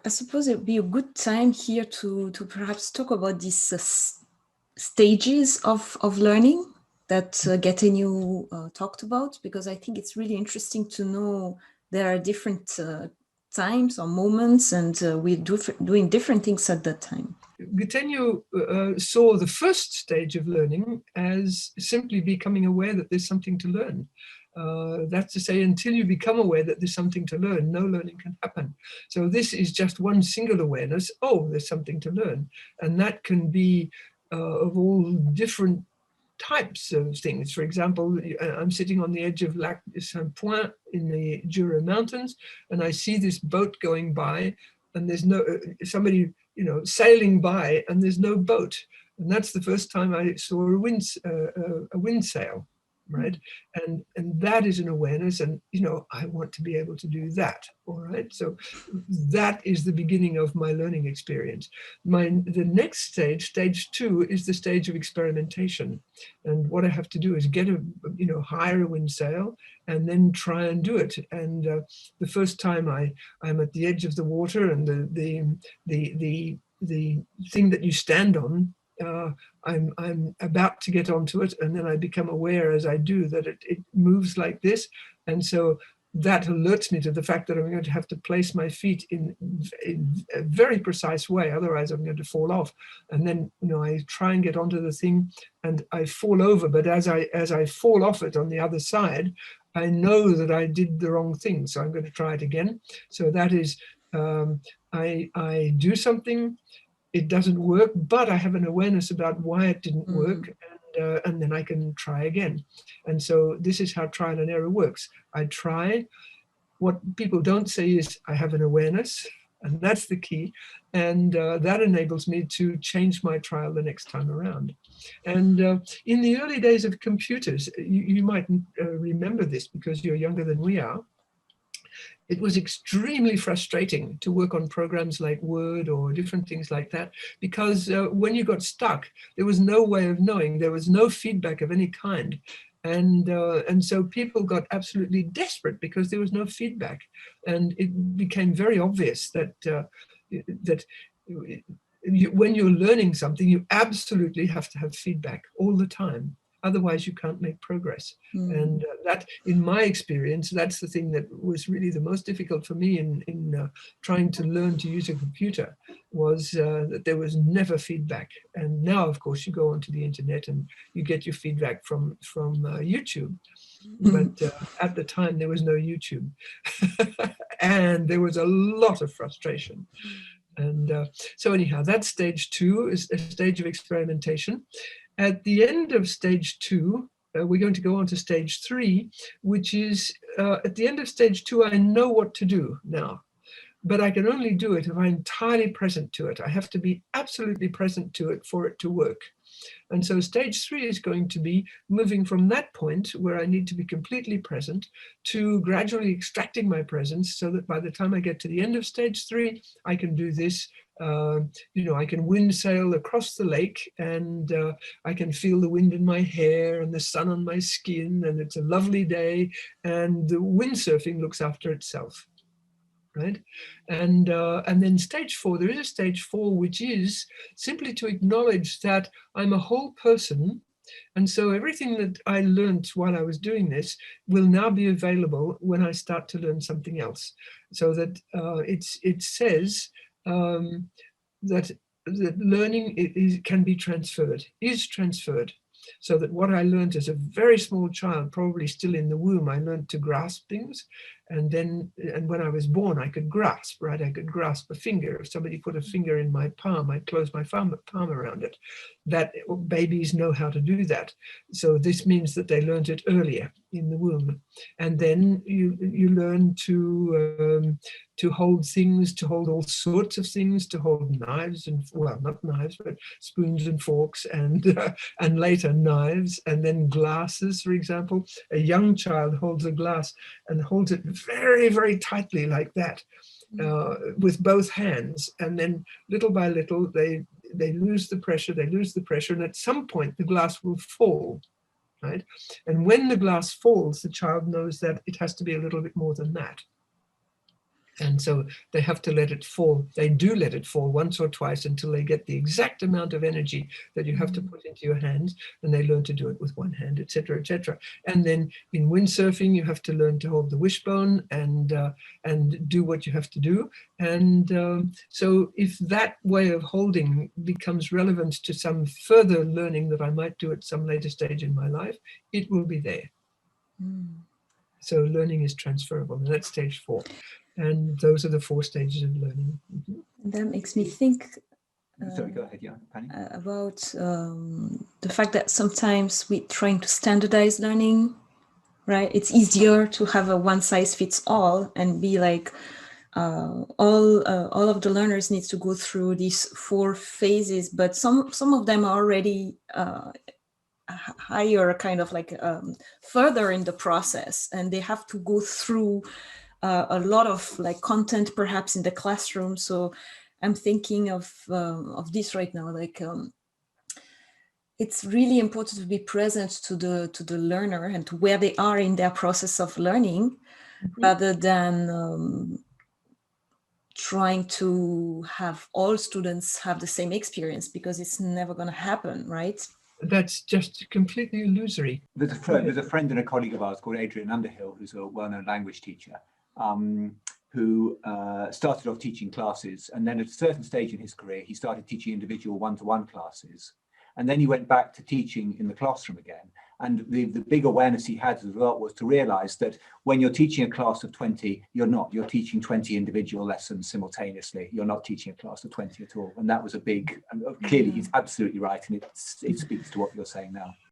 I suppose it would be a good time here to perhaps talk about these stages of learning that Getting you talked about, because I think it's really interesting to know there are different times or moments, and we're doing different things at that time. Getting saw the first stage of learning as simply becoming aware that there's something to learn. That's to say, until you become aware that there's something to learn, no learning can happen. So this is just one single awareness. Oh, there's something to learn. And that can be of all different types of things. For example, I'm sitting on the edge of Lac Saint-Point in the Jura Mountains, and I see this boat going by, and there's no somebody, sailing by, and there's no boat. And that's the first time I saw a wind sail. Right. And that is an awareness. And, I want to be able to do that. All right. So that is the beginning of my learning experience. The next stage, stage 2, is the stage of experimentation. And what I have to do is hire a wind sail and then try and do it. And the first time I'm at the edge of the water, and the thing that you stand on, I'm about to get onto it, and then I become aware as I do that it moves like this. And so that alerts me to the fact that I'm going to have to place my feet in a very precise way, otherwise I'm going to fall off. And then, I try and get onto the thing, and I fall over. But as I fall off it on the other side, I know that I did the wrong thing, so I'm going to try it again. So that is, I do something, it doesn't work, but I have an awareness about why it didn't work, and then I can try again. And so this is how trial and error works. I try. What people don't say is I have an awareness, and that's the key. And that enables me to change my trial the next time around. And in the early days of computers, you might remember this because you're younger than we are. It was extremely frustrating to work on programs like Word or different things like that, because when you got stuck, there was no way of knowing. There was no feedback of any kind. And so people got absolutely desperate because there was no feedback. And it became very obvious that when you're learning something, you absolutely have to have feedback all the time. Otherwise, you can't make progress. And that, in my experience, that's the thing that was really the most difficult for me in trying to learn to use a computer, was that there was never feedback. And now, of course, you go onto the internet and you get your feedback from YouTube. But at the time, there was no YouTube. And there was a lot of frustration. And so anyhow, that's stage 2, is a stage of experimentation. At the end of stage 2, we're going to go on to stage 3, which is at the end of stage 2, I know what to do now. But I can only do it if I'm entirely present to it. I have to be absolutely present to it for it to work. And so stage 3 is going to be moving from that point where I need to be completely present to gradually extracting my presence, so that by the time I get to the end of stage 3, I can do this. I can wind sail across the lake, and I can feel the wind in my hair and the sun on my skin, and it's a lovely day, and the windsurfing looks after itself. Right. And then stage 4, there is a stage 4, which is simply to acknowledge that I'm a whole person. And so everything that I learned while I was doing this will now be available when I start to learn something else. So that it says that learning can be transferred, is transferred. So that what I learned as a very small child, probably still in the womb, I learned to grasp things. And when I was born, I could grasp, right? I could grasp a finger. If somebody put a finger in my palm, I'd close my palm around it. That babies know how to do that. So this means that they learned it earlier in the womb. And then you learn to hold things, to hold all sorts of things, to hold knives and, well, not knives, but spoons and forks, and later knives, and then glasses, for example. A young child holds a glass and holds it very, very tightly like that, with both hands. And then little by little, they lose the pressure, and at some point the glass will fall, right? And when the glass falls, the child knows that it has to be a little bit more than that. And so they have to let it fall. They do let it fall once or twice until they get the exact amount of energy that you have to put into your hands, and they learn to do it with one hand, etc., etc. And then in windsurfing, you have to learn to hold the wishbone and do what you have to do. And so if that way of holding becomes relevant to some further learning that I might do at some later stage in my life, it will be there. So learning is transferable, and that's stage 4. And those are the 4 stages of learning. That makes me think sorry, go ahead, Penny. About the fact that sometimes we're trying to standardize learning, right? It's easier to have a one-size-fits-all and be like, all of the learners needs to go through these 4 phases, but some of them are already higher, kind of like further in the process, and they have to go through a lot of like content perhaps in the classroom. So I'm thinking of this right now, like it's really important to be present to the learner and to where they are in their process of learning, rather than trying to have all students have the same experience, because it's never going to happen, right? That's just completely illusory. There's a friend and a colleague of ours called Adrian Underhill, who's a well-known language teacher, who started off teaching classes, and then at a certain stage in his career, he started teaching individual one-to-one classes. And then he went back to teaching in the classroom again. And the big awareness he had as a result was to realize that when you're teaching a class of 20, you're teaching 20 individual lessons simultaneously. You're not teaching a class of 20 at all. And that was a big, clearly he's absolutely right. And it speaks to what you're saying now.